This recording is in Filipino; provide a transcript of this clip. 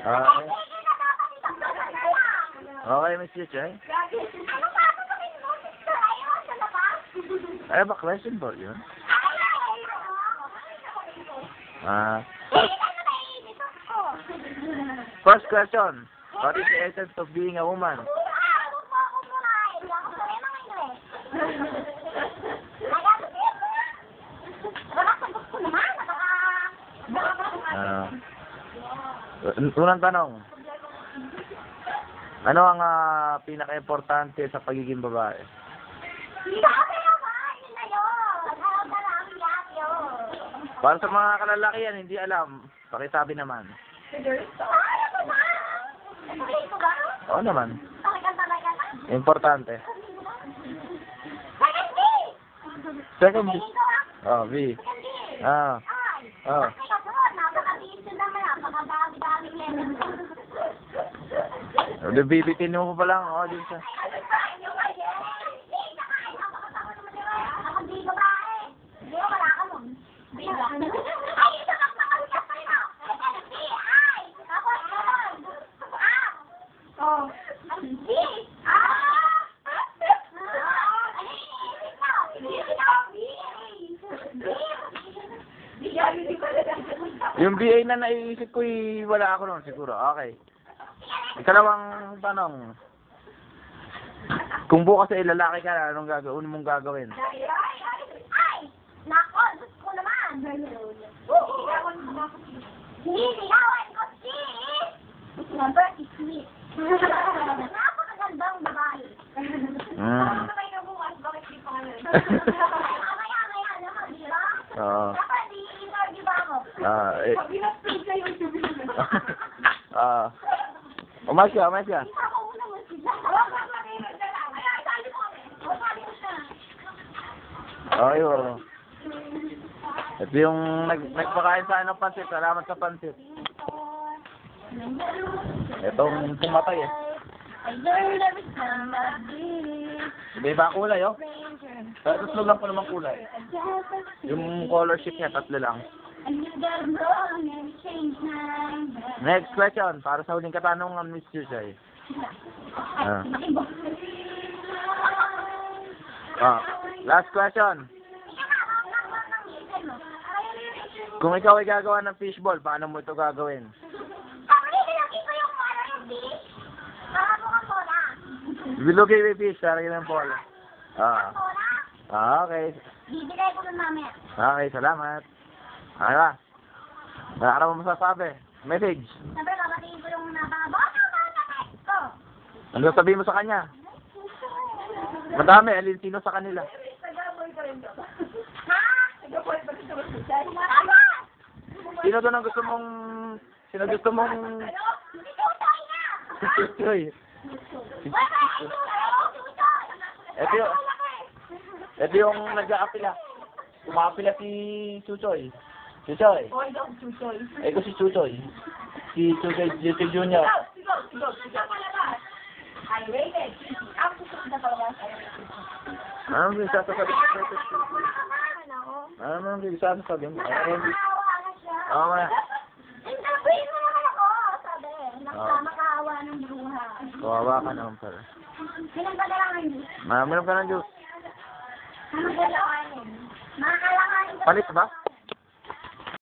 Okay. Okay, Miss Chuchoy. Ay, ba question ball yun? First question. What is the essence of being a woman? Unang tanong. Ano ang pinaka-importante sa pagiging babae? Para sa mga kalalakihan, hindi alam. Pakisabi naman. Oo naman. Importante. Second B. Oh, B. Ah. Oh. Bibitin mo pa lang. Oh, din siya. Yung BA na naiisip ko, wala ako noon siguro. Okay. Ikalawang tanong. Kung bukas ay lalaki ka, anong gagawin mong gagawin? Ay! Nako! Gusto ko naman! Hinihilawan ko si... Number is sweet. Napakagandang babae. Sabay na bukas, bakit di pa ngayon? Maya naman, di ba? Oo. Dapat i-interview ba ako? Pag-in-speed na yung interview. Umayos ka, umayos ka. Okay, oo. Ito yung nagpakain sa ng pansit. Salamat sa pansit. Itong pumatay eh. May iba kulay oh. Tatlo lang po naman kulay. Yung color sheet niya, tatlo lang. Next question. Para sa huling katanungan, Miss Chuchoy. Last question. Kung ikaw ay gagawa ng fishball, paano mo ito gagawin? Bilugay may fish, sarili ng polo. Okay. Bibigay ko nun mamaya. Okay, salamat. Okay ba? Wala ka mo masasabi. Message. Siyempre, kapatingin ko yung napaka-boss ng text ko. Ano sabihin mo sa kanya? Madami, alin sino sa kanila? Nag-aboy ka rin ba? Ha? Nag-aboy ba rin sa Sino doon ang gusto mong... Sino gusto mong... Ano? Hindi ko tayo na! Si Chuchoy. Ito yung nag-aapila. Umaapila si Chuchoy. Chuchoy. Ito si Chuchoy. Si Chuchoy Junior. Sigo. I rated. Ako susunod na palabas. Ano yung sasasabi mo? Ano yung sasasabi mo? Oo nga. Interviewin mo naman ako, sabi. Makakaawa ng bruha. Kawawa ka naman pala. Minang ka na lang ang juice. Minum ka ng juice. Minang ka lang ang juice. Makalanganin ka. Palit ba?